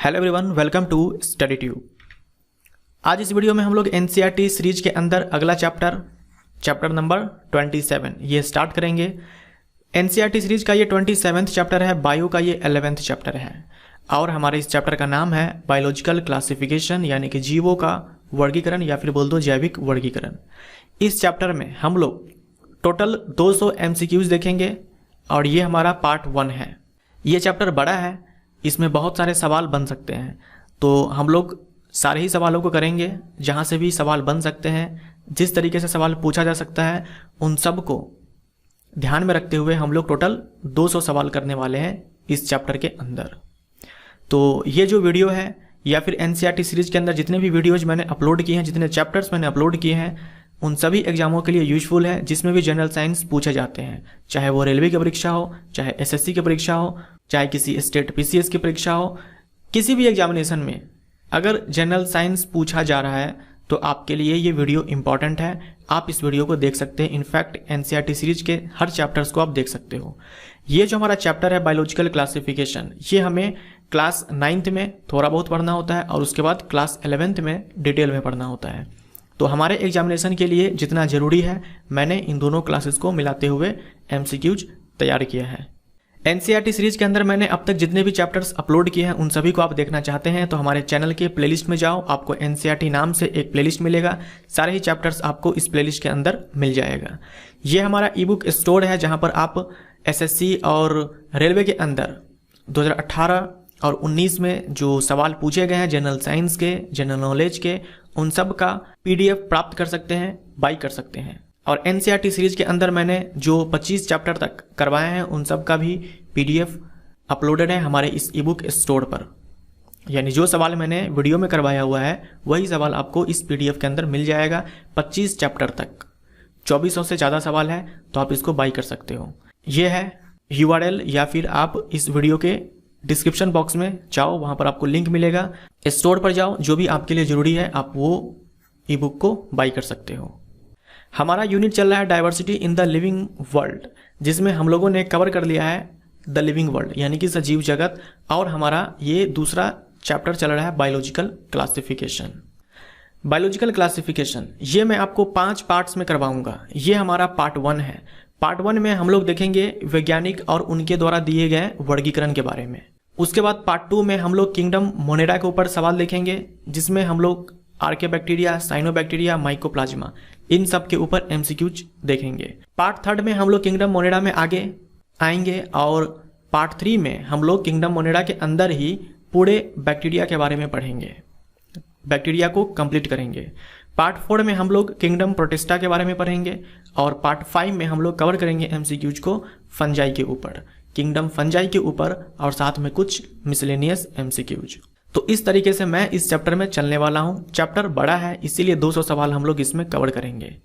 Hello everyone, welcome to Study Tube. आज इस video में हम लोग एनसीईआरटी सीरीज के अंदर अगला चैप्टर नंबर 27 ये स्टार्ट करेंगे। एनसीईआरटी सीरीज का ये 27वां चैप्टर है, बायो का ये 11वां चैप्टर है और हमारे इस चैप्टर का नाम है बायोलॉजिकल क्लासिफिकेशन, यानी कि जीवों का वर्गीकरण या फिर बोल दो जैविक वर्गीकरण। इस चैप्टर में हम लोग टोटल 200 MCQs देखेंगे और ये हमारा पार्ट 1 है। ये चैप्टर बड़ा है, इसमें बहुत सारे सवाल बन सकते हैं, तो हम लोग सारे ही सवालों को करेंगे। जहाँ से भी सवाल बन सकते हैं, जिस तरीके से सवाल पूछा जा सकता है, उन सब को ध्यान में रखते हुए हम लोग टोटल 200 सवाल करने वाले हैं इस चैप्टर के अंदर। तो ये जो वीडियो है या फिर एनसीईआरटी सीरीज के अंदर जितने भी वीडियोज मैंने अपलोड किए हैं, जितने चैप्टर्स मैंने अपलोड किए हैं, उन सभी एग्जामों के लिए यूजफुल है, जिसमें भी जनरल साइंस पूछे जाते हैं, चाहे वो रेलवे की परीक्षा हो, चाहे एसएससी की परीक्षा हो, चाहे किसी स्टेट पीसीएस की परीक्षा हो। किसी भी एग्जामिनेशन में अगर जनरल साइंस पूछा जा रहा है तो आपके लिए ये वीडियो इंपॉर्टेंट है। आप इस वीडियो को देख सकते हैं। इनफैक्ट एनसीईआरटी सीरीज के हर चैप्टर्स को आप देख सकते हो। ये जो हमारा चैप्टर है बायोलॉजिकल क्लासिफिकेशन, ये हमें क्लास 9th में थोड़ा बहुत पढ़ना होता है और उसके बाद क्लास 11th में डिटेल में पढ़ना होता है। तो हमारे एग्जामिनेशन के लिए जितना ज़रूरी है, मैंने इन दोनों क्लासेस को मिलाते हुए MCQs तैयार किया है। एनसीईआरटी सीरीज के अंदर मैंने अब तक जितने भी चैप्टर्स अपलोड किए हैं, उन सभी को आप देखना चाहते हैं तो हमारे चैनल के प्लेलिस्ट में जाओ। आपको एनसीईआरटी नाम से एक प्लेलिस्ट मिलेगा, सारे ही चैप्टर्स आपको इस प्लेलिस्ट के अंदर मिल जाएगा। ये हमारा ईबुक स्टोर है, जहाँ पर आप एसएससी और रेलवे के अंदर 2018 और 19 में जो सवाल पूछे गए हैं जनरल साइंस के, जनरल नॉलेज के, उन सब का PDF प्राप्त कर सकते हैं, बाई कर सकते हैं। और एनसीईआरटी सीरीज के अंदर मैंने जो 25 चैप्टर तक करवाए हैं, उन सब का भी PDF अपलोडेड है हमारे इस ईबुक स्टोर पर। यानी जो सवाल मैंने वीडियो में करवाया हुआ है, वही सवाल आपको इस PDF के अंदर मिल जाएगा 25 चैप्टर तक। 2400 से ज़्यादा सवाल है, तो आप इसको बाई कर सकते हो। ये है URL, या फिर आप इस वीडियो के डिस्क्रिप्शन बॉक्स में जाओ, वहाँ पर आपको लिंक मिलेगा। स्टोर पर जाओ, जो भी आपके लिए ज़रूरी है आप वो ई बुक को बाई कर सकते हो। हमारा यूनिट चल रहा है diversity in the living world, जिसमें हम लोगों ने कवर कर लिया है द लिविंग वर्ल्ड, यानी कि सजीव जगत। और हमारा ये दूसरा चैप्टर चल रहा है बायोलॉजिकल क्लासिफिकेशन। बायोलॉजिकल क्लासिफिकेशन ये मैं आपको 5 पार्ट्स में करवाऊंगा। ये हमारा पार्ट 1 है। पार्ट 1 में हम लोग देखेंगे वैज्ञानिक और उनके द्वारा दिए गए वर्गीकरण के बारे में। उसके बाद पार्ट 2 में हम लोग किंगडम मोनेरा के ऊपर सवाल देखेंगे, जिसमें हम लोग आर्कियोबैक्टीरिया, साइनोबैक्टीरिया, माइकोप्लाज्मा, इन सब के ऊपर MCQs देखेंगे। पार्ट 3 में हम लोग किंगडम मोनेरा में आगे आएंगे और पार्ट 3 में हम लोग किंगडम मोनेरा के अंदर ही पूरे बैक्टीरिया के बारे में पढ़ेंगे, बैक्टीरिया को कंप्लीट करेंगे। पार्ट 4 में हम लोग किंगडम प्रोटिस्टा के बारे में पढ़ेंगे और पार्ट 5 में हम लोग कवर करेंगे MCQs को फंजाई के ऊपर, किंगडम फंजाई के ऊपर, और साथ में कुछ मिसलेनियस MCQs। तो इस तरीके से मैं इस चैप्टर में चलने वाला हूँ। चैप्टर बड़ा है, इसीलिए 200 सवाल हम लोग इसमें कवर करेंगे।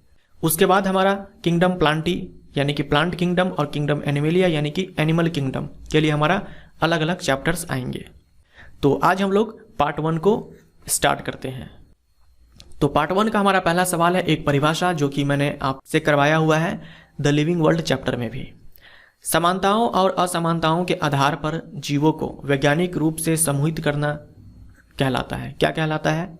उसके बाद हमारा किंगडम प्लांटी, यानी कि प्लांट किंगडम, और किंगडम एनिमलिया, यानी कि एनिमल किंगडम के लिए हमारा अलग अलग चैप्टर्स आएंगे। तो आज हम लोग पार्ट 1 को स्टार्ट करते हैं। तो पार्ट 1 का हमारा पहला सवाल है एक परिभाषा, जो कि मैंने आपसे करवाया हुआ है द लिविंग वर्ल्ड चैप्टर में भी। समानताओं और असमानताओं के आधार पर जीवों को वैज्ञानिक रूप से समूहित करना कहलाता है। क्या कहलाता है?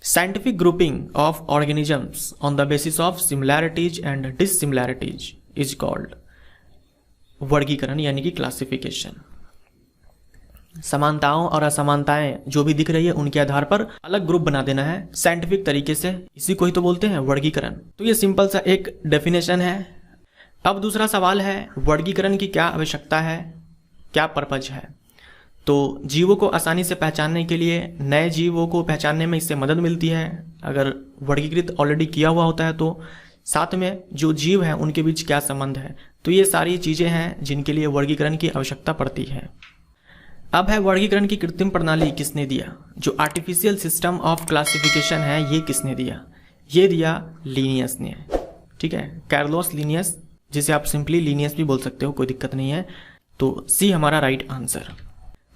Scientific grouping of organisms on the basis of similarities and dissimilarities is called वर्गीकरण, यानी कि क्लासिफिकेशन। समानताओं और असमानताएं जो भी दिख रही है, उनके आधार पर अलग ग्रुप बना देना है साइंटिफिक तरीके से, इसी को ही तो बोलते हैं वर्गीकरण। तो ये सिंपल सा एक डेफिनेशन है। अब दूसरा सवाल है वर्गीकरण की क्या आवश्यकता है, क्या पर्पज है। तो जीवों को आसानी से पहचानने के लिए, नए जीवों को पहचानने में इससे मदद मिलती है अगर वर्गीकृत ऑलरेडी किया हुआ होता है। तो साथ में जो जीव हैं उनके बीच क्या संबंध है, तो ये सारी चीज़ें हैं जिनके लिए वर्गीकरण की आवश्यकता पड़ती है। अब है वर्गीकरण की कृत्रिम प्रणाली किसने दिया। जो आर्टिफिशियल सिस्टम ऑफ क्लासिफिकेशन है, ये किसने दिया? ये दिया लिनियस ने। ठीक है, कार्लोस लिनियस, जिसे आप सिंपली लिनियस भी बोल सकते हो, कोई दिक्कत नहीं है। तो सी हमारा राइट आंसर।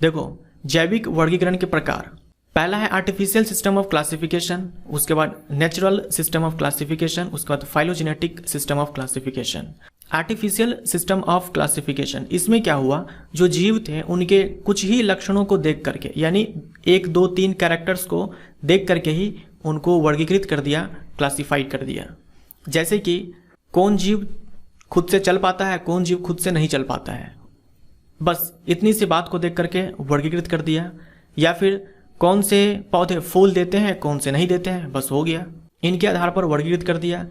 देखो, जैविक वर्गीकरण के प्रकार, पहला है आर्टिफिशियल सिस्टम ऑफ क्लासिफिकेशन, उसके बाद नेचुरल सिस्टम ऑफ क्लासिफिकेशन, उसके बाद phylogenetic system of classification. Artificial system of classification, इसमें क्या हुआ, जो जीव थे उनके कुछ ही लक्षणों को देख करके, यानी 1 2 3 कैरेक्टर्स को देख करके ही उनको वर्गीकृत कर दिया, क्लासिफाइड कर दिया। जैसे कि कौन जीव खुद से चल पाता है, कौन जीव खुद से नहीं चल पाता है, बस इतनी सी बात को देख करके वर्गीकृत कर दिया। या फिर कौन से पौधे फूल देते हैं, कौन से नहीं देते हैं, बस हो गया, इनके आधार पर वर्गीकृत कर दिया।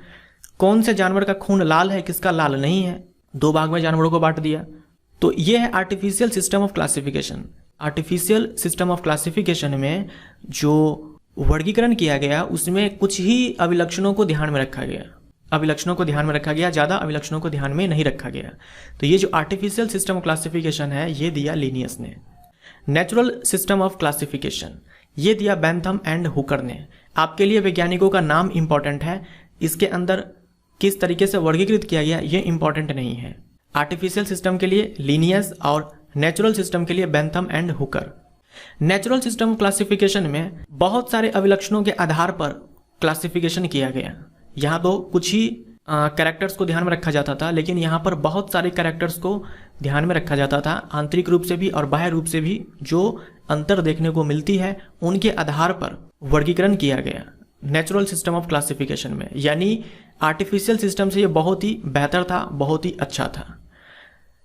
कौन से जानवर का खून लाल है, किसका लाल नहीं है, 2 भाग में जानवरों को बांट दिया। तो ये है artificial system of classification. Artificial system of classification में जो वर्गीकरण किया गया उसमें कुछ ही अभिलक्षणों को ध्यान में रखा गया, ज़्यादा अभिलक्षणों को ध्यान में नहीं रखा गया। तो ये जो आर्टिफिशियल सिस्टम ऑफ क्लासिफिकेशन है ये दिया लिनियस ने। नेचुरल सिस्टम ऑफ क्लासिफिकेशन ये दिया बेंथम एंड हुकर ने। आपके लिए वैज्ञानिकों का नाम इंपॉर्टेंट है, इसके अंदर किस तरीके से वर्गीकृत किया गया ये इंपॉर्टेंट नहीं है। आर्टिफिशियल सिस्टम के लिए लिनियस और नेचुरल सिस्टम के लिए Bentham and Hooker. Natural system classification में बहुत सारे अभिलक्षणों के आधार पर क्लासिफिकेशन किया गया। यहाँ तो कुछ ही कैरेक्टर्स को ध्यान में रखा जाता था, लेकिन यहाँ पर बहुत सारे कैरेक्टर्स को ध्यान में रखा जाता था, आंतरिक रूप से भी और बाह्य रूप से भी जो अंतर देखने को मिलती है उनके आधार पर वर्गीकरण किया गया नेचुरल सिस्टम ऑफ क्लासिफिकेशन में। यानी आर्टिफिशियल सिस्टम से ये बहुत ही बेहतर था, बहुत ही अच्छा था।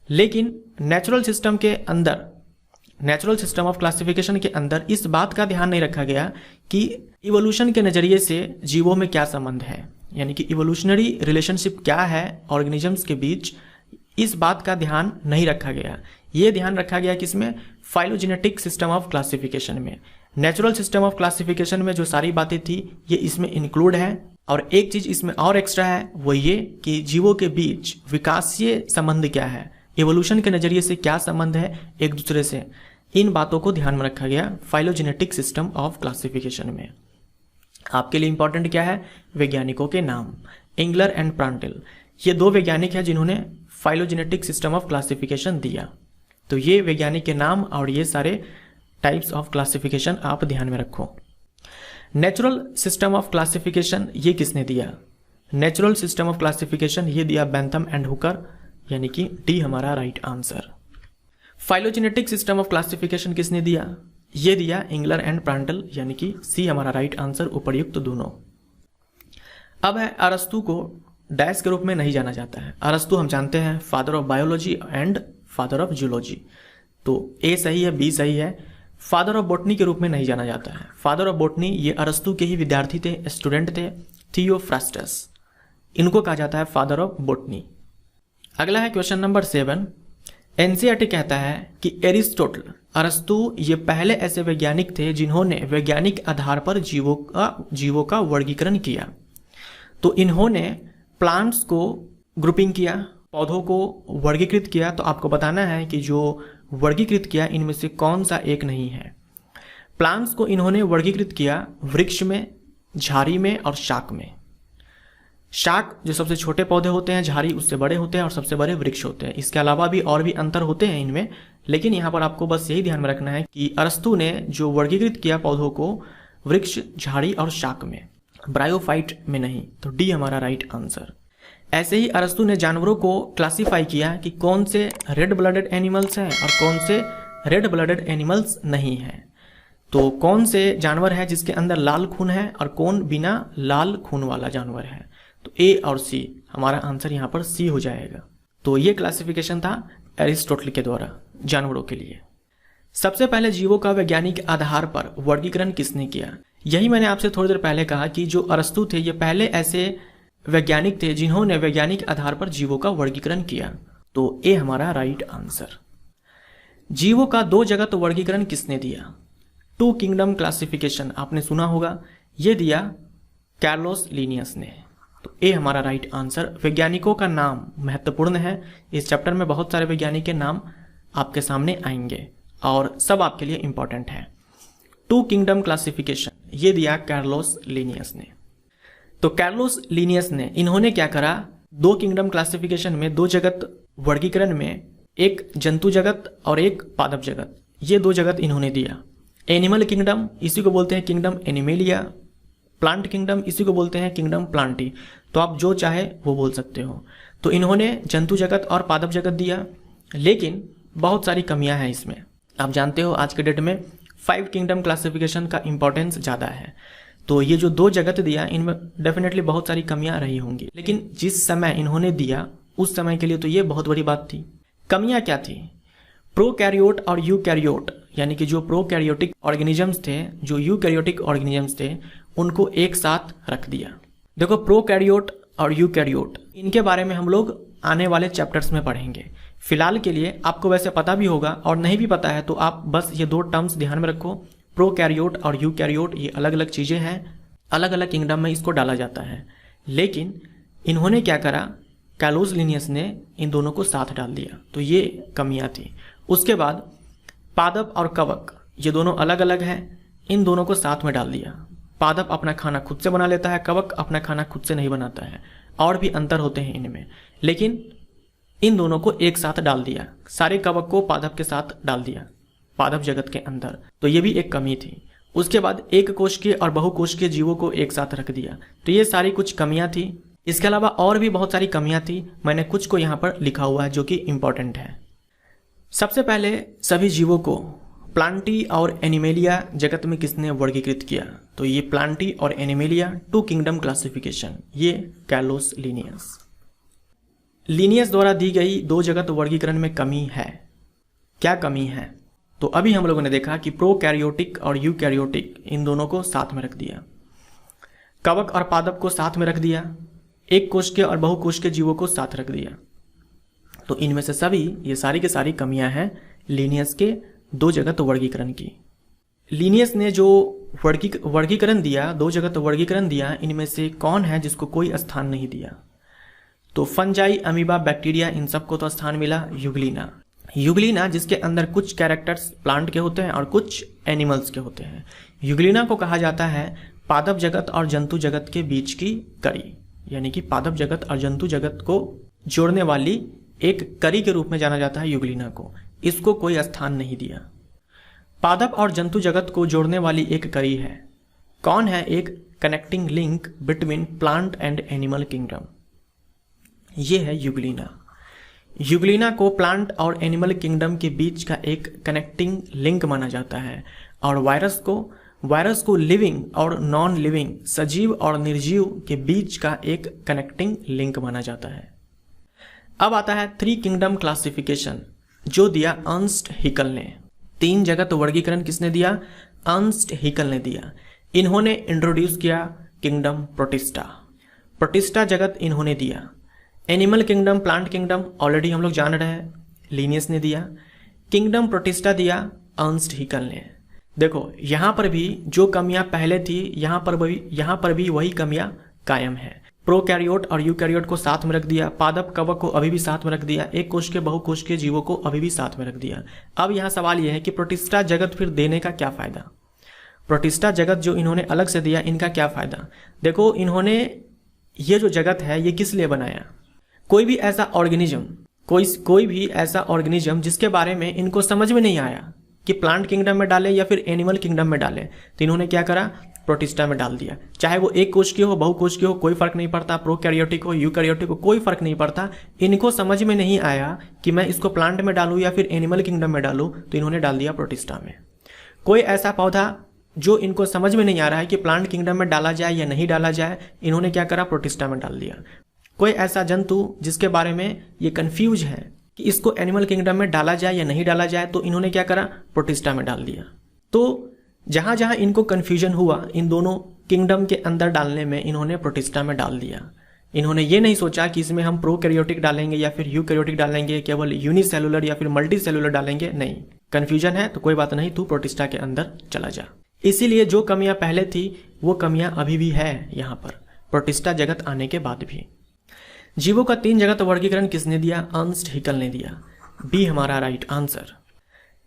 लेकिन नेचुरल सिस्टम के अंदर, नेचुरल सिस्टम ऑफ क्लासिफिकेशन के अंदर इस बात का ध्यान नहीं रखा गया कि इवोल्यूशन के नज़रिए से जीवों में क्या संबंध है, यानी कि इवोल्यूशनरी रिलेशनशिप क्या है ऑर्गेनिजम्स के बीच, इस बात का ध्यान नहीं रखा गया। ये ध्यान रखा गया किसमें, फाइलोजेनेटिक सिस्टम ऑफ क्लासिफिकेशन में। नेचुरल सिस्टम ऑफ क्लासिफिकेशन में जो सारी बातें थी ये इसमें इंक्लूड है। और एक चीज इसमें और एक्स्ट्रा है, वो ये कि जीवों के बीच विकासीय संबंध क्या है, इवोल्यूशन के नज़रिए से क्या संबंध है एक दूसरे से, इन बातों को ध्यान में रखा गया फाइलोजेनेटिक सिस्टम ऑफ क्लासिफिकेशन में। आपके लिए इंपॉर्टेंट क्या है, वैज्ञानिकों के नाम, इंगलर एंड प्रांटेल, ये 2 वैज्ञानिक हैं जिन्होंने फाइलोजेनेटिक सिस्टम ऑफ क्लासिफिकेशन दिया। तो ये वैज्ञानिक के नाम और ये सारे टाइप्स ऑफ क्लासिफिकेशन आप ध्यान में रखो। नेचुरल सिस्टम ऑफ क्लासिफिकेशन ये किसने दिया, नेचुरल सिस्टम ऑफ क्लासिफिकेशन ये दिया बेंथम एंड हुकर, यानी कि डी हमारा right answer. Phylogenetic system of classification किसने दिया, ये दिया इंगलर एंड प्रांटल, यानी कि सी हमारा राइट आंसर, उपर्युक्त दोनों। अब है अरस्तु को डैश के रूप में नहीं जाना जाता है। अरस्तु हम जानते हैं father of biology and father of zoology, तो ए सही है, बी सही है। फादर ऑफ बोटनी के रूप में नहीं जाना जाता है। फादर ऑफ बोटनी ये अरस्तु के ही विद्यार्थी थे, स्टूडेंट थे, थियोफ्रास्टस, इनको कहा जाता है फादर ऑफ बोटनी। अगला है क्वेश्चन नंबर 7। एनसीईआरटी कहता है कि एरिस्टोटल, अरस्तु ये पहले ऐसे वैज्ञानिक थे जिन्होंने वैज्ञानिक आधार पर जीवों का वर्गीकरण किया। तो इन्होंने प्लांट्स को ग्रुपिंग किया, पौधों को वर्गीकृत किया। तो आपको बताना है कि जो वर्गीकृत किया इनमें से कौन सा एक नहीं है। प्लांट्स को इन्होंने वर्गीकृत किया वृक्ष में, झाड़ी में और शाक में। शाक जो सबसे छोटे पौधे होते हैं, झाड़ी उससे बड़े होते हैं और सबसे बड़े वृक्ष होते हैं। इसके अलावा भी और भी अंतर होते हैं इनमें, लेकिन यहाँ पर आपको बस यही ध्यान में रखना है कि अरस्तु ने जो वर्गीकृत किया पौधों को वृक्ष, झाड़ी और शाक में, ब्रायोफाइट में नहीं। तो डी हमारा राइट आंसर। ऐसे ही अरस्तु ने जानवरों को क्लासिफाई किया कि कौन से रेड ब्लडेड एनिमल्स हैं और कौन से रेड ब्लडेड एनिमल्स नहीं हैं। तो कौन से जानवर है जिसके अंदर लाल खून है और कौन बिना लाल खून वाला जानवर है। तो ए और सी, हमारा आंसर यहाँ पर सी हो जाएगा। तो ये क्लासिफिकेशन था एरिस्टोटल के द्वारा जानवरों के लिए। सबसे पहले जीवों का वैज्ञानिक आधार पर वर्गीकरण किसने किया, यही मैंने आपसे थोड़ी देर पहले कहा कि जो अरस्तु थे ये पहले ऐसे वैज्ञानिक थे जिन्होंने वैज्ञानिक आधार पर जीवों का वर्गीकरण किया। तो ए हमारा राइट आंसर। जीवों का 2 जगत वर्गीकरण किसने दिया, 2 किंगडम क्लासिफिकेशन आपने सुना होगा, ये दिया कार्लोस लिनियस ने। तो ए हमारा राइट आंसर। वैज्ञानिकों का नाम महत्वपूर्ण है, इस चैप्टर में बहुत सारे वैज्ञानिक के नाम आपके सामने आएंगे और सब आपके लिए इंपॉर्टेंट है। 2 किंगडम क्लासिफिकेशन ये दिया कार्लोस लिनियस ने। तो कार्लोस लिनियस ने इन्होंने क्या करा, 2 किंगडम क्लासिफिकेशन में 2 जगत वर्गीकरण में एक जंतु जगत और एक पादप जगत, ये 2 जगत इन्होंने दिया। एनिमल किंगडम इसी को बोलते हैं किंगडम एनिमेलिया, प्लांट किंगडम इसी को बोलते हैं किंगडम प्लांटी। तो आप जो चाहे वो बोल सकते हो। तो इन्होंने जंतु जगत और पादप जगत दिया, लेकिन बहुत सारी कमियां हैं इसमें। आप जानते हो आज के डेट में 5 किंगडम क्लासिफिकेशन का इंपॉर्टेंस ज़्यादा है, तो ये जो 2 जगत दिया इनमें डेफिनेटली बहुत सारी कमियां रही होंगी, लेकिन जिस समय इन्होंने दिया उस समय के लिए तो ये बहुत बड़ी बात थी। कमियां क्या थी? प्रोकैरियोट और यूकैरियोट, यानी कि जो प्रोकैरियोटिक ऑर्गेनिजम्स थे, जो यूकैरियोटिक ऑर्गेनिजम्स थे, उनको एक साथ रख दिया। देखो, प्रोकैरियोट और यूकैरियोट, इनके बारे में हम लोग आने वाले चैप्टर्स में पढ़ेंगे। फिलहाल के लिए आपको वैसे पता भी होगा, और नहीं भी पता है तो आप बस ये 2 टर्म्स ध्यान में रखो। प्रोकैरियोट और यूकैरियोट ये अलग अलग चीज़ें हैं, अलग अलग किंगडम में इसको डाला जाता है। लेकिन इन्होंने क्या करा, कैलोस लिनियस ने इन दोनों को साथ डाल दिया, तो ये कमियां थी। उसके बाद पादप और कवक, ये दोनों अलग अलग हैं, इन दोनों को साथ में डाल दिया। पादप अपना खाना खुद से बना लेता है, कवक अपना खाना खुद से नहीं बनाता है, और भी अंतर होते हैं इनमें, लेकिन इन दोनों को एक साथ डाल दिया। सारे कवक को पादप के साथ डाल दिया पादप जगत के अंदर, तो ये भी एक कमी थी। उसके बाद एक कोशिकीय और बहुकोशिकीय जीवों को एक साथ रख दिया, तो ये सारी कुछ कमियां थी। इसके अलावा और भी बहुत सारी कमियां थी, मैंने कुछ को यहाँ पर लिखा हुआ है जो कि इंपॉर्टेंट है। सबसे पहले सभी जीवों को प्लांटी और एनिमेलिया जगत में किसने वर्गीकृत किया? तो ये प्लांटी और एनिमेलिया 2 किंगडम क्लासिफिकेशन, ये कैलोस लिनियस। लिनियस द्वारा दी गई 2 जगत वर्गीकरण में कमी है। क्या कमी है? तो अभी हम लोगों ने देखा कि प्रोकैरियोटिक और यूकैरियोटिक, इन दोनों को साथ में रख दिया। कवक और पादप को साथ में रख दिया। एक कोशिकीय और बहुकोशिकीय जीवों को साथ रख दिया। तो इनमें से सभी, ये सारी की सारी कमियां हैं लिनियस के 2 जगत वर्गीकरण की। लिनियस ने जो वर्गीकरण दिया, 2 जगत वर्गीकरण दिया, इनमें से कौन है जिसको कोई स्थान नहीं दिया? तो फंजाई, अमीबा, बैक्टीरिया, इन सबको तो स्थान मिला। यूग्लिना, यूग्लिना जिसके अंदर कुछ कैरेक्टर्स प्लांट के होते हैं और कुछ एनिमल्स के होते हैं। यूग्लिना को कहा जाता है पादप जगत और जंतु जगत के बीच की कड़ी, यानी कि पादप जगत और जंतु जगत को जोड़ने वाली एक कड़ी के रूप में जाना जाता है यूग्लिना को। इसको कोई स्थान नहीं दिया। पादप और जंतु जगत को जोड़ने वाली एक कड़ी है। कौन है? एक connecting link between plant and animal kingdom, ये है यूग्लिना। यूग्लिना को प्लांट और एनिमल किंगडम के बीच का एक कनेक्टिंग लिंक माना जाता है। और वायरस को लिविंग और नॉन लिविंग, सजीव और निर्जीव के बीच का एक कनेक्टिंग लिंक माना जाता है। अब आता है 3 किंगडम क्लासिफिकेशन, जो दिया अर्नस्ट हैकेल ने। 3 जगत वर्गीकरण किसने दिया? अर्नस्ट हैकेल ने दिया। इन्होंने इंट्रोड्यूस किया किंगडम प्रोटिस्टा। प्रोटिस्टा जगत इन्होंने दिया। Animal kingdom, plant kingdom already हम लोग जान रहे हैं, लिनियस ने दिया। किंगडम प्रोटिस्टा दिया अर्नस्ट हैकेल ने। देखो, यहाँ पर भी जो कमियां पहले थी, यहाँ पर भी वही कमियां कायम है। प्रोकैरियोट और यूकैरियोट को साथ में रख दिया। पादप कवक को अभी भी साथ में रख दिया। एक कोशिकीय बहुकोशिकीय जीवों को अभी भी साथ में रख दिया। अब यहाँ सवाल यह है कि प्रोटिस्टा जगत फिर देने का क्या फायदा? प्रोटिस्टा जगत जो इन्होंने अलग से दिया, इनका क्या फायदा? देखो, इन्होंने ये जो जगत है ये किस लिए बनाया? कोई भी ऐसा ऑर्गेनिज्म जिसके बारे में इनको समझ में नहीं आया कि प्लांट किंगडम में डाले या फिर एनिमल किंगडम में डाले, तो इन्होंने क्या करा? प्रोटिस्टा में डाल दिया। चाहे वो एक कोशिकीय हो, बहुकोशिकीय हो, कोई फर्क नहीं पड़ता। प्रोकैरियोटिक हो, यूकैरियोटिक हो, कोई फर्क नहीं पड़ता। इनको समझ में नहीं आया कि मैं इसको प्लांट में डालूं या फिर एनिमल किंगडम में डालूं, तो इन्होंने डाल दिया प्रोटिस्टा में। कोई ऐसा पौधा जो इनको समझ में नहीं आ रहा है कि प्लांट किंगडम में डाला जाए या नहीं डाला जाए, इन्होंने क्या करा? प्रोटिस्टा में डाल दिया। कोई ऐसा जंतु जिसके बारे में ये कंफ्यूज है कि इसको एनिमल किंगडम में डाला जाए या नहीं डाला जाए, तो इन्होंने क्या करा? प्रोटिस्टा में डाल दिया। तो जहां जहां इनको कंफ्यूजन हुआ इन दोनों किंगडम के अंदर डालने में, इन्होंने प्रोटिस्टा में डाल दिया। इन्होंने ये नहीं सोचा कि इसमें हम प्रोकैरियोटिक डालेंगे या फिर यूकैरियोटिक डालेंगे, केवल यूनिसेलुलर या फिर मल्टीसेलुलर डालेंगे। नहीं, कंफ्यूजन है तो कोई बात नहीं, तू प्रोटिस्टा के अंदर चला जा। इसीलिए जो कमियां पहले थी वो कमियां अभी भी है यहाँ पर, प्रोटिस्टा जगत आने के बाद भी। जीवों का 3 जगत वर्गीकरण किसने दिया? अर्नस्ट हैकेल ने दिया। बी हमारा राइट आंसर।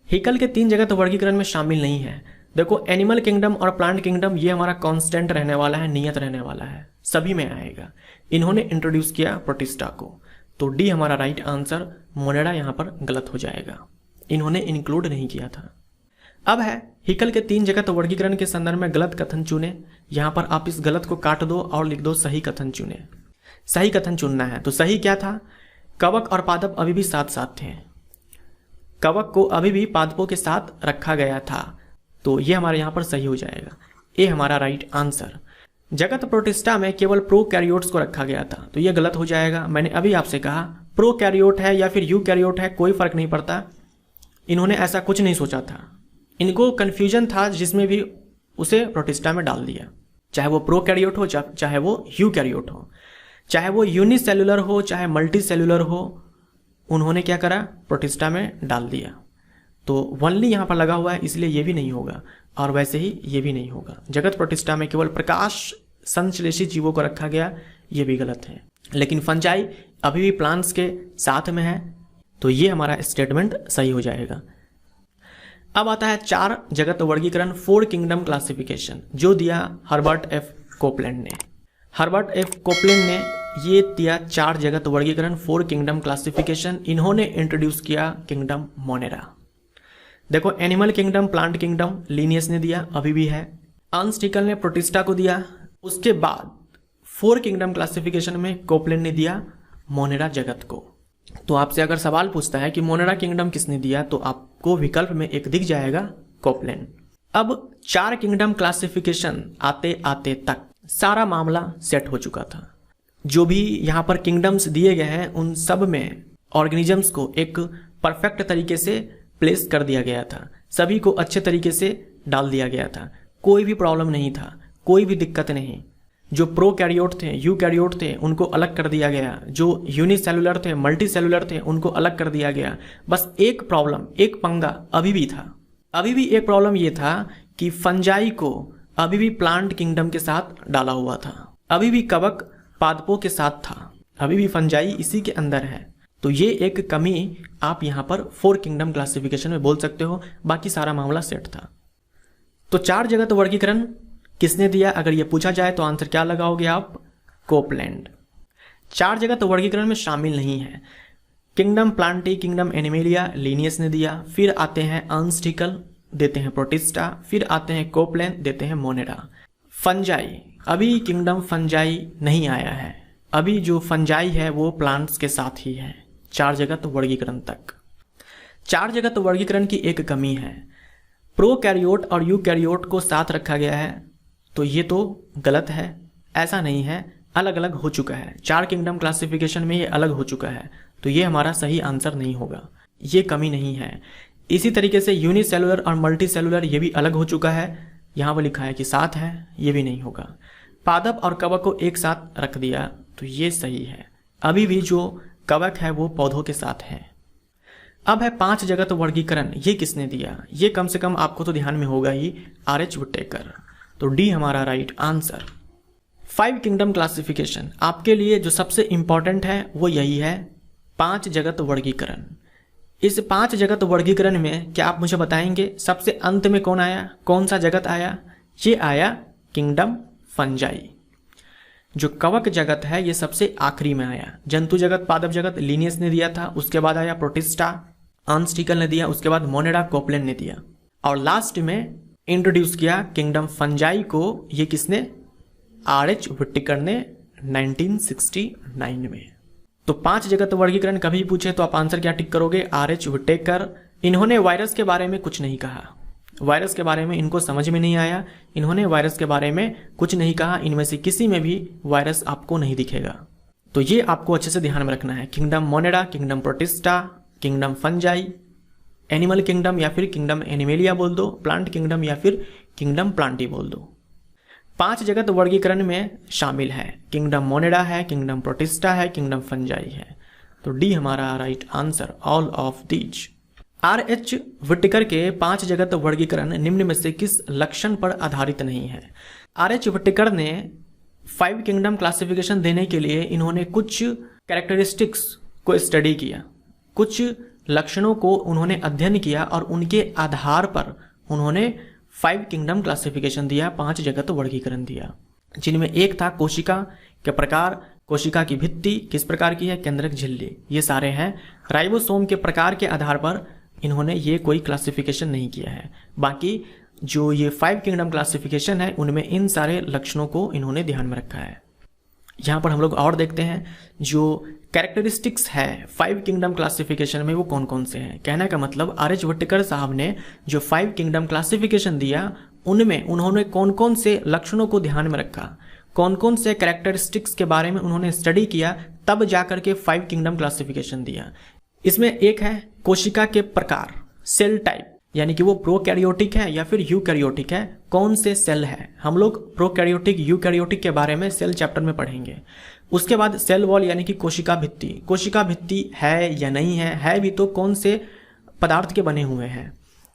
हैकेल के 3 जगत वर्गीकरण में शामिल नहीं है। देखो, एनिमल किंगडम और प्लांट किंगडम ये हमारा कांस्टेंट रहने वाला है, नियत रहने वाला है, सभी में आएगा। इन्होंने इंट्रोड्यूस किया प्रोटिस्टा को, तो डी हमारा राइट आंसर। मोनेरा यहाँ पर गलत हो जाएगा, इन्होंने इंक्लूड नहीं किया था। अब है हैकेल के 3 जगत वर्गीकरण के संदर्भ में गलत कथन चुने। यहाँ पर आप इस गलत को काट दो और लिख दो सही कथन चुने। सही कथन चुनना है। तो सही क्या था? कवक और पादप अभी भी साथ साथ थे, कवक को अभी भी पादपों के साथ रखा गया था। तो ये हमारे यहाँ पर सही हो जाएगा, ये हमारा राइट आंसर। जगत प्रोटिस्टा में केवल प्रोकैरियोट्स को रखा गया था, तो ये गलत हो जाएगा। मैंने अभी आपसे कहा प्रोकैरियोट है या फिर यूकैरियोट है, कोई फर्क नहीं पड़ता। इन्होंने ऐसा कुछ नहीं सोचा था, इनको कन्फ्यूजन था, जिसमें भी उसे प्रोटिस्टा में डाल दिया, चाहे वो प्रोकैरियोट हो चाहे वो यूकैरियोट हो, चाहे वो यूनिसेलुलर हो चाहे मल्टी सेलुलर हो, उन्होंने क्या करा? प्रोटिस्टा में डाल दिया। तो वनली यहाँ पर लगा हुआ है, इसलिए ये भी नहीं होगा, और वैसे ही ये भी नहीं होगा। जगत प्रोटिस्टा में केवल प्रकाश संश्लेषी जीवों को रखा गया, ये भी गलत है। लेकिन फंजाई अभी भी प्लांट्स के साथ में है, तो ये हमारा स्टेटमेंट सही हो जाएगा। अब आता है 4 जगत वर्गीकरण, 4 किंगडम क्लासिफिकेशन, जो दिया हर्बर्ट एफ कोपलैंड ने। हर्बर्ट एफ कोपलैंड ने ये दिया 4 जगत वर्गीकरण, 4 किंगडम क्लासिफिकेशन। इन्होंने इंट्रोड्यूस किया किंगडम मोनेरा। देखो, animal kingdom, plant kingdom Linnaeus ने दिया, अभी भी है। अर्नस्ट हैकेल ने प्रोटिस्टा को दिया। उसके बाद 4 किंगडम क्लासिफिकेशन में कोपलैंड ने दिया मोनेरा जगत को। तो आपसे अगर सवाल पूछता है कि मोनेरा किंगडम किसने दिया, तो आपको विकल्प में एक दिख जाएगा, कोपलैंड। अब 4 किंगडम क्लासिफिकेशन आते आते तक सारा मामला सेट हो चुका था। जो भी यहाँ पर किंगडम्स दिए गए हैं, उन सब में ऑर्गेनिजम्स को एक परफेक्ट तरीके से प्लेस कर दिया गया था, सभी को अच्छे तरीके से डाल दिया गया था, कोई भी प्रॉब्लम नहीं था, कोई भी दिक्कत नहीं। जो प्रोकैरियोट थे, यूकैरियोट थे, उनको अलग कर दिया गया। जो यूनिसेलुलर थे, मल्टी सेलुलर थे, उनको अलग कर दिया गया। बस एक प्रॉब्लम, एक पंगा अभी भी था। अभी भी एक प्रॉब्लम ये था कि फंजाई को अभी भी प्लांट किंगडम के साथ डाला हुआ था, अभी भी कवक पादपों के साथ था, अभी भी फंजाई इसी के अंदर है। तो ये एक कमी आप यहाँ पर 4 किंगडम क्लासिफिकेशन में बोल सकते हो, बाकी सारा मामला सेट था। तो 4 जगत वर्गीकरण किसने दिया? अगर ये पूछा जाए तो आंसर क्या लगाओगे आप? कोपलैंड। 4 जगत वर्गीकरण में शामिल नहीं है। Kingdom Plantae, kingdom animalia Linnaeus ने दिया, फिर आते हैं अर्नस्ट हैकेल देते हैं प्रोटिस्टा, फिर आते हैं कोपलैंड देते हैं मोनेरा। फंजाई, अभी किंगडम फंजाई नहीं आया है, अभी जो फंजाई है वो प्लांट्स के साथ ही है 4 जगत वर्गीकरण तक। 4 जगत वर्गीकरण की एक कमी है, प्रोकैरियोट और यूकैरियोट को साथ रखा गया है, तो ये तो गलत है। ऐसा नहीं है, अलग अलग हो चुका है। 4 किंगडम क्लासिफिकेशन में ये अलग हो चुका है, तो ये हमारा सही आंसर नहीं होगा, ये कमी नहीं है। इसी तरीके से यूनिसेलुलर और मल्टी सेलुलर ये भी अलग हो चुका है, यहाँ पर लिखा है कि साथ है, ये भी नहीं होगा। पादप और कवक को एक साथ रख दिया, तो ये सही है। अभी भी जो कवक है वो पौधों के साथ है। अब है 5 जगत वर्गीकरण, ये किसने दिया? ये कम से कम आपको तो ध्यान में होगा ही, आर.एच. विटेकर। तो डी हमारा राइट आंसर। 5 किंगडम क्लासिफिकेशन, आपके लिए जो सबसे इंपॉर्टेंट है वो यही है, 5 जगत वर्गीकरण। इस 5 जगत वर्गीकरण में क्या आप मुझे बताएंगे सबसे अंत में कौन आया, कौन सा जगत आया? ये आया किंगडम फंजाई। जो कवक जगत है ये सबसे आखिरी में आया। जंतु जगत, पादप जगत लिनियस ने दिया था, उसके बाद आया प्रोटिस्टा, अर्नस्ट हैकेल ने दिया, उसके बाद मोनेरा, कोपलैंड ने दिया, और लास्ट में इंट्रोड्यूस किया किंगडम फंजाई को। ये किसने? आर.एच. विटेकर ने 1969 में। तो 5 जगत वर्गीकरण कभी पूछे तो आप आंसर क्या टिक करोगे? आर.एच. विटेकर। इन्होंने वायरस के बारे में कुछ नहीं कहा, वायरस के बारे में इनको समझ में नहीं आया, इन्होंने वायरस के बारे में कुछ नहीं कहा। इनमें से किसी में भी वायरस आपको नहीं दिखेगा, तो ये आपको अच्छे से ध्यान में रखना है। Kingdom Monera, kingdom protista, kingdom fungi, animal kingdom या फिर किंगडम एनिमेलिया बोल दो, प्लांट किंगडम या फिर किंगडम प्लांटी बोल दो। 5 जगत वर्गीकरण में शामिल है, किंगडम मोनेरा है, किंगडम प्रोटिस्टा है, किंगडम फंजाई है। तो डी हमारा right answer, all of these. R H. Whittaker के 5 जगत वर्गीकरण निम्न में से किस लक्षण पर आधारित नहीं है? आर.एच. विटेकर ने 5 किंगडम क्लासिफिकेशन देने के लिए इन्होंने कुछ कैरेक्टरिस्टिक्स को स्टडी किया, कुछ लक्षणों को उन्होंने अध्ययन किया, और उनके आधार पर उन्होंने 5 किंगडम क्लासिफिकेशन दिया, 5 जगत वर्गीकरण दिया, जिनमें एक था कोशिका के प्रकार, कोशिका की भित्ति किस प्रकार की है, केंद्रक झिल्ली, ये सारे हैं। राइबोसोम के प्रकार के आधार पर इन्होंने ये कोई क्लासिफिकेशन नहीं किया है। बाकी जो ये 5 किंगडम क्लासिफिकेशन है उनमें इन सारे लक्षणों को इन्होंने ध्यान में रखा है। यहाँ पर हम लोग और देखते हैं जो कैरेक्टरिस्टिक्स है 5 किंगडम क्लासिफिकेशन में वो कौन कौन से हैं। कहने का मतलब आर्यभट्टकर साहब ने जो 5 किंगडम क्लासिफिकेशन दिया उनमें उन्होंने कौन कौन से लक्षणों को ध्यान में रखा, कौन कौन से कैरेक्टरिस्टिक्स के बारे में उन्होंने स्टडी किया, तब जाकर के 5 किंगडम क्लासिफिकेशन दिया। इसमें एक है कोशिका के प्रकार, सेल टाइप, यानी कि वो प्रोकैरियोटिक है या फिर यूकैरियोटिक है, कौन से सेल है। हम लोग प्रोकैरियोटिक यूकैरियोटिक के बारे में सेल चैप्टर में पढ़ेंगे। उसके बाद सेल वॉल यानी कि कोशिका भित्ति, कोशिका भित्ति है या नहीं है भी तो कौन से पदार्थ के बने हुए हैं।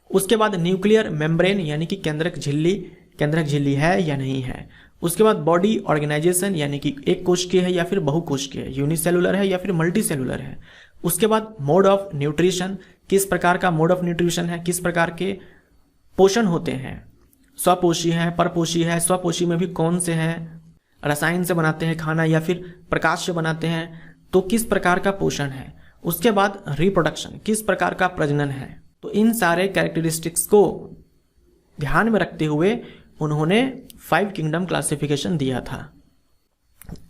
उसके बाद न्यूक्लियर मेम्ब्रेन यानी कि केंद्रक झिल्ली है या नहीं है। उसके बाद बॉडी ऑर्गेनाइजेशन यानी कि एक कोशिकीय है या फिर बहुकोशिकीय है, यूनिसेलुलर है या फिर मल्टीसेलुलर है। उसके बाद मोड ऑफ न्यूट्रिशन, किस प्रकार का मोड ऑफ न्यूट्रिशन है, किस प्रकार के पोषण होते हैं, स्वपोषी है, परपोषी है, स्वपोषी में भी कौन से हैं, रसायन से बनाते हैं खाना या फिर प्रकाश से बनाते हैं, तो किस प्रकार का पोषण है। उसके बाद रिप्रोडक्शन, किस प्रकार का प्रजनन है। तो इन सारे कैरेक्टरिस्टिक्स को ध्यान में रखते हुए उन्होंने 5 किंगडम क्लासिफिकेशन दिया था।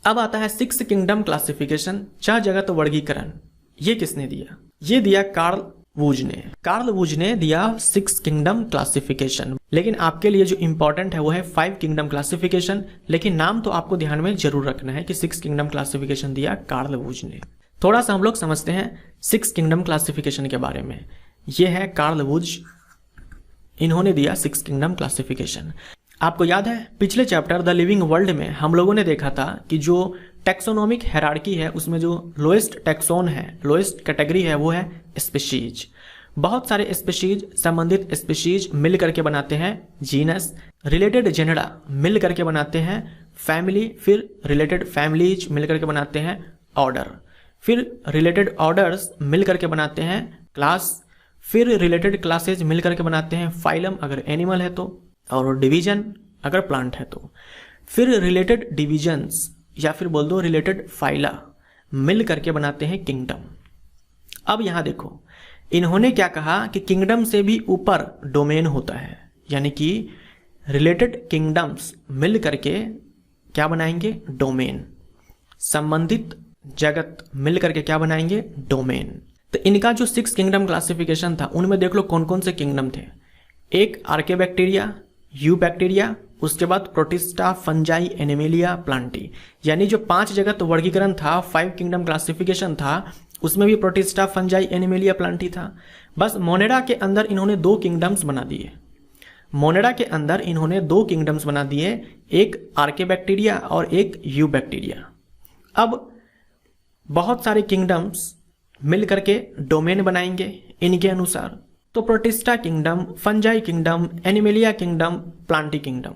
अब आता है 6 किंगडम क्लासिफिकेशन, 6 जगत वर्गीकरण। ये किसने दिया? ये दिया कार्ल वूज ने। कार्ल वूज ने दिया 6 किंगडम क्लासिफिकेशन। लेकिन आपके लिए जो इंपॉर्टेंट है वो है 5 किंगडम क्लासिफिकेशन, लेकिन नाम तो आपको ध्यान में जरूर रखना है कि 6 किंगडम क्लासिफिकेशन दिया कार्ल वूज ने। थोड़ा सा हम लोग समझते हैं 6 किंगडम क्लासिफिकेशन के बारे में। ये है कार्ल वूज, इन्होंने दिया 6 किंगडम क्लासिफिकेशन। आपको याद है पिछले चैप्टर द लिविंग वर्ल्ड में हम लोगों ने देखा था कि जो टैक्सोनॉमिक हायरार्की है उसमें जो लोएस्ट टैक्सोन है, लोएस्ट कैटेगरी है, वो है स्पीशीज। बहुत सारे स्पीशीज, संबंधित स्पीशीज मिल करके बनाते हैं जीनस, रिलेटेड जेनरा मिल करके बनाते हैं फैमिली, फिर रिलेटेड फैमिलीज मिल करके बनाते हैं ऑर्डर, फिर रिलेटेड ऑर्डर्स मिल करके बनाते हैं क्लास, फिर रिलेटेड क्लासेज मिल करके बनाते हैं फाइलम अगर एनिमल है तो, और डिवीजन अगर प्लांट है तो, फिर रिलेटेड डिविजन्स या फिर बोल दो रिलेटेड फाइला मिल करके बनाते हैं किंगडम। अब यहां देखो इन्होंने क्या कहा कि किंगडम से भी ऊपर डोमेन होता है, यानी कि रिलेटेड किंगडम्स मिल करके क्या बनाएंगे? डोमेन। संबंधित जगत मिल करके क्या बनाएंगे? डोमेन। तो इनका जो 6 किंगडम क्लासिफिकेशन था उनमें देख लो कौन कौन से किंगडम थे। एक आर्केबैक्टीरिया, यू बैक्टीरिया, उसके बाद प्रोटिस्टा, फंजाई, एनिमेलिया, प्लांटी। यानी जो 5 जगत वर्गीकरण था, 5 किंगडम क्लासिफिकेशन था, उसमें भी प्रोटिस्टा, फंजाई, एनिमेलिया, प्लांटी था। बस मोनेडा के अंदर इन्होंने 2 किंगडम्स बना दिए। मोनेडा के अंदर इन्होंने 2 किंगडम्स बना दिए, एक आर्केबैक्टीरिया और एक यू बैक्टीरिया। अब बहुत सारे किंगडम्स मिल करके डोमेन बनाएंगे इनके अनुसार। तो protista kingdom, fungi kingdom, animalia kingdom, Plantae kingdom,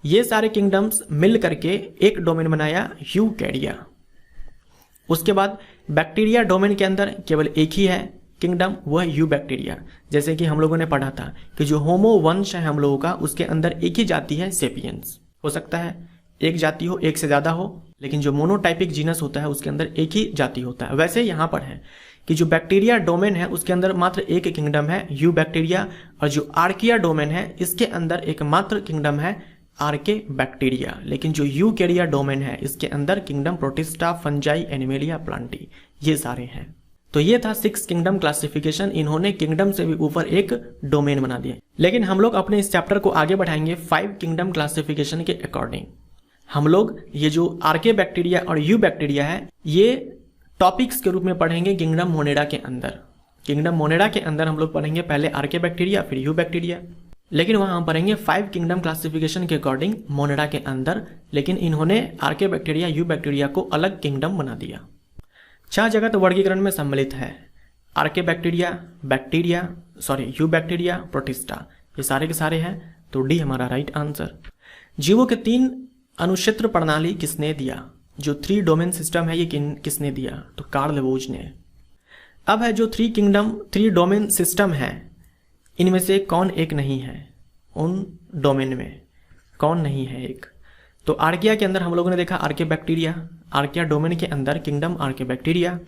ये सारे किंगडम्स मिल करके एक डोमेन बनाया यूकैरिया। उसके बाद बैक्टीरिया डोमेन के अंदर केवल एक ही है किंगडम, वो है यू बैक्टीरिया। जैसे कि हम लोगों ने पढ़ा था कि जो होमो वंश है हम लोगों का, उसके अंदर एक ही जाति है सेपियंस। हो सकता है एक जाति हो, एक से ज़्यादा हो, लेकिन जो मोनोटाइपिक जीनस होता है उसके अंदर एक ही जाति होता है। वैसे यहाँ पर है कि जो बैक्टीरिया डोमेन है उसके अंदर मात्र एक किंगडम है यू बैक्टीरिया, और जो आर्किया डोमेन है इसके अंदर एकमात्र किंगडम है आर्के बैक्टीरिया। लेकिन जो यूकैरिया डोमेन है इसके अंदर kingdom protista, fungi, animalia, Plantae, ये सारे हैं। तो ये था 6 किंगडम क्लासिफिकेशन। इन्होंने किंगडम से भी ऊपर एक डोमेन बना दिया। लेकिन हम लोग अपने इस चैप्टर को आगे बढ़ाएंगे 5 किंगडम क्लासिफिकेशन के अकॉर्डिंग। हम लोग ये जो आर्के बैक्टीरिया और यू बैक्टीरिया है ये टॉपिक्स के रूप में पढ़ेंगे किंगडम मोनेडा के अंदर। किंगडम मोनेडा के अंदर हम लोग पढ़ेंगे पहले आर्के बैक्टीरिया फिर यू बैक्टीरिया, लेकिन वहाँ हम पढ़ेंगे 5 किंगडम क्लासिफिकेशन के अकॉर्डिंग मोनेडा के अंदर। लेकिन इन्होंने आर्के बैक्टीरिया, यू बैक्टीरिया को अलग किंगडम बना दिया। 6 जगत वर्गीकरण में सम्मिलित है आर्के बैक्टीरिया, यू बैक्टीरिया, प्रोटिस्टा, ये सारे के सारे हैं। तो डी हमारा राइट आंसर। जीवों के 3 अनुक्षेत्र प्रणाली किसने दिया? जो 3 डोमेन सिस्टम है ये किसने दिया? तो कार्ल वूज ने। अब है जो 3 डोमेन सिस्टम है, इनमें से कौन एक नहीं है? उन डोमेन में कौन नहीं है एक? तो आर्किया के अंदर हम लोगों ने देखा आर्के बैक्टीरिया, आर्किया डोमेन के अंदर किंगडम आर्के बैक्टीरिया,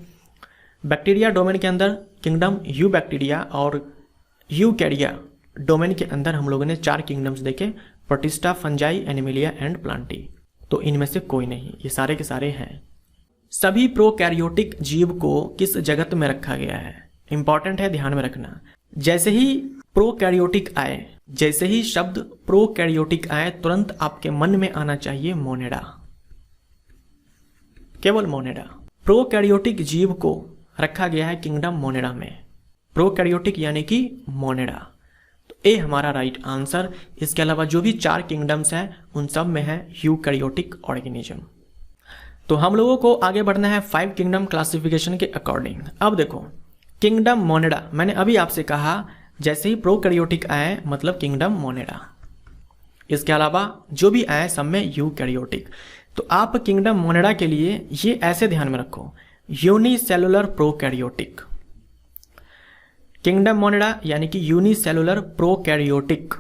बैक्टीरिया डोमेन के अंदर किंगडम यू बैक्टीरिया, और यूकैरिया डोमेन के अंदर हम लोगों ने 4 किंगडम्स देखे, protista, fungi, animalia and Plantae. तो इनमें से कोई नहीं, ये सारे के सारे हैं। सभी प्रोकैरियोटिक जीव को किस जगत में रखा गया है? इंपॉर्टेंट है, ध्यान में रखना। जैसे ही प्रोकैरियोटिक आए, जैसे ही शब्द प्रोकैरियोटिक आए, तुरंत आपके मन में आना चाहिए मोनेडा, केवल मोनेडा। प्रोकैरियोटिक जीव को रखा गया है किंगडम मोनेडा में, प्रोकैरियोटिक यानी कि मोनेडा। तो ए हमारा राइट आंसर। इसके अलावा जो भी 4 किंगडम्स हैं उन सब में है यूकैरियोटिक ऑर्गेनिज्म। तो हम लोगों को आगे बढ़ना है 5 किंगडम क्लासिफिकेशन के अकॉर्डिंग। अब देखो, किंगडम मोनेडा, मैंने अभी आपसे कहा जैसे ही प्रोकैरियोटिक आए मतलब किंगडम मोनेडा। इसके अलावा जो भी आए सब में यूकैरियोटिक। तो आप किंगडम मोनेडा के लिए ये ऐसे ध्यान में रखो, यूनिसेलुलर प्रोकैरियोटिक। किंगडम मोनेडा यानी कि यूनिसेलुलर प्रोकैरियोटिक,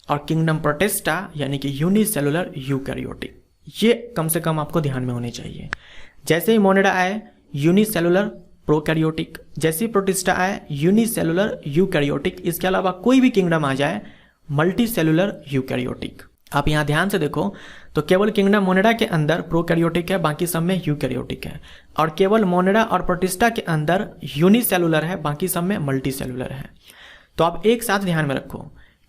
और किंगडम प्रोटिस्टा यानी कि यूनिसेलुलर यूकैरियोटिक। ये कम से कम आपको ध्यान में होने चाहिए। जैसे ही मोनेडा आए यूनिसेलुलर प्रोकैरियोटिक, जैसे ही प्रोटिस्टा आए यूनिसेलुलर यूकैरियोटिक। इसके अलावा कोई भी किंगडम आ जाए मल्टी सेलुलर यूकैरियोटिक। आप यहाँ ध्यान से देखो तो केवल किंगडम मोनेडा के अंदर प्रोकैरियोटिक है, बाकी सब में यूकैरियोटिक है। और केवल मोनेडा और प्रोटिस्टा के अंदर यूनिसेलुलर है, बाकी सब में मल्टी सेलुलर है। तो आप एक साथ ध्यान में रखो,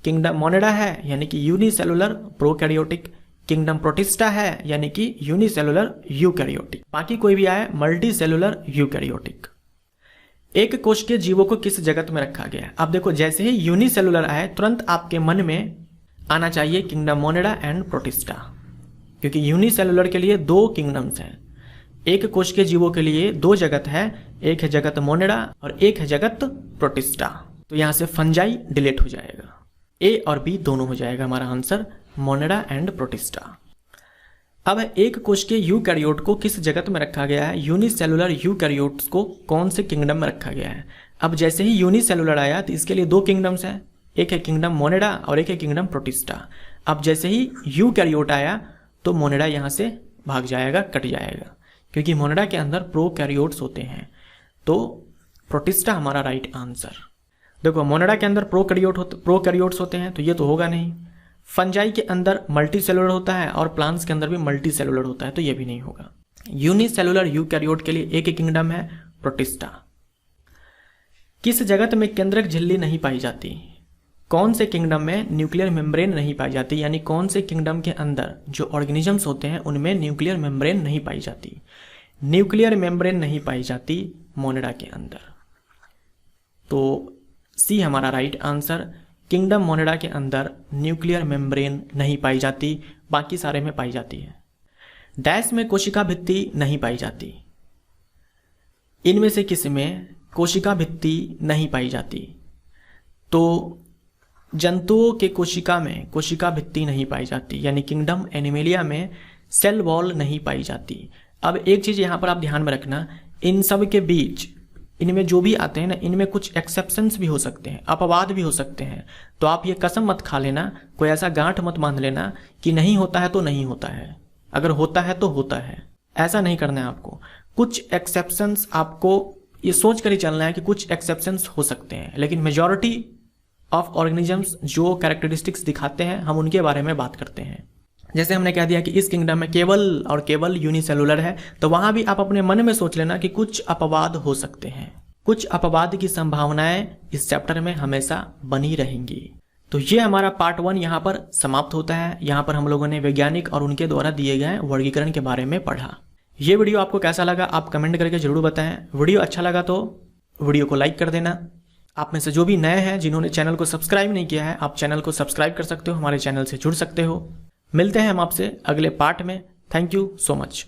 किंगडम मोनेडा है यानी कि यूनिसेलुलर प्रोकैरियोटिक, किंगडम प्रोटिस्टा है यानी कि यूनिसेलुलर यूकैरियोटिक, बाकी कोई भी आए मल्टी सेलुलर यूकैरियोटिक। एक कोश के जीवों को किस जगत में रखा गया है? अब देखो, जैसे ही यूनिसेलुलर आए तुरंत आपके मन में आना चाहिए किंगडम मोनेडा एंड प्रोटिस्टा, क्योंकि यूनिसेलुलर के लिए 2 किंगडम्स हैं। एक कोश के जीवों के लिए 2 जगत है, एक है जगत मोनेडा और एक है जगत प्रोटिस्टा। तो यहां से फंजाई डिलीट हो जाएगा, ए और बी दोनों हो जाएगा हमारा आंसर, मोनेडा एंड प्रोटिस्टा। अब एक कोश के यूकैरियोट को किस जगत में रखा गया है? यूनिसेलुलर यूकैरियोट्स को कौन से किंगडम में रखा गया है? अब जैसे ही यूनिसेलुलर आया तो इसके लिए 2 किंगडम्स हैं, एक है किंगडम मोनेडा और एक है किंगडम प्रोटिस्टा। अब जैसे ही यूकैरियोट आया तो मोनेडा यहाँ से भाग जाएगा, कट जाएगा, क्योंकि मोनेडा के अंदर प्रोकैरियोट्स होते हैं। तो प्रोटिस्टा हमारा राइट आंसर। देखो, मोनेडा के अंदर प्रोकैरियोट्स होते हैं तो ये तो होगा नहीं। फंजाई के अंदर मल्टी सेलुलर होता है और प्लांट्स के अंदर भी मल्टी सेलुलर होता है, तो ये भी नहीं होगा। यूनिसेलुलर यूकैरियोट के लिए एक ही किंगडम है, प्रोटिस्टा। किस जगत में केंद्रक झिल्ली नहीं पाई जाती? कौन से किंगडम में न्यूक्लियर मेम्ब्रेन नहीं पाई जाती? यानी कौन से किंगडम के अंदर जो ऑर्गेनिजम्स होते हैं उनमें न्यूक्लियर मेम्ब्रेन नहीं पाई जाती? न्यूक्लियर मेम्ब्रेन नहीं पाई जाती मोनेडा के अंदर। तो सी हमारा राइट आंसर। किंगडम मोनेडा के अंदर न्यूक्लियर मेम्ब्रेन नहीं पाई जाती, बाकी सारे में पाई जाती है। डैश में कोशिका भित्ति नहीं पाई जाती। इनमें से किस में कोशिका भित्ति नहीं पाई जाती? तो जंतुओं के कोशिका में कोशिका भित्ति नहीं पाई जाती, यानी किंगडम एनिमेलिया में सेल वॉल नहीं पाई जाती। अब एक चीज यहां पर आप ध्यान में रखना, इन सब के बीच इनमें जो भी आते हैं ना, इनमें कुछ एक्सेप्शंस भी हो सकते हैं, अपवाद भी हो सकते हैं। तो आप ये कसम मत खा लेना, कोई ऐसा गांठ मत बांध लेना कि नहीं होता है तो नहीं होता है, अगर होता है तो होता है, ऐसा नहीं करना है आपको। कुछ एक्सेप्शंस आपको ये सोच कर ही चलना है कि कुछ एक्सेप्शंस हो सकते हैं, लेकिन मेजॉरिटी ऑफ ऑर्गेनिजम्स जो कैरेक्टरिस्टिक्स दिखाते हैं हम उनके बारे में बात करते हैं। जैसे हमने कह दिया कि इस किंगडम में केवल और केवल यूनिसेलुलर है, तो वहां भी आप अपने मन में सोच लेना कि कुछ अपवाद हो सकते हैं, कुछ अपवाद की संभावनाएं इस चैप्टर में हमेशा बनी रहेंगी। तो ये हमारा पार्ट 1 यहाँ पर समाप्त होता है। यहाँ पर हम लोगों ने वैज्ञानिक और उनके द्वारा दिए गए वर्गीकरण के बारे में पढ़ा। ये वीडियो आपको कैसा लगा आप कमेंट करके जरूर बताएं। वीडियो अच्छा लगा तो वीडियो को लाइक कर देना। आप में से जो भी नए हैं जिन्होंने चैनल को सब्सक्राइब नहीं किया है, आप चैनल को सब्सक्राइब कर सकते हो, हमारे चैनल से जुड़ सकते हो। मिलते हैं हम आपसे अगले पार्ट में। Thank you so much.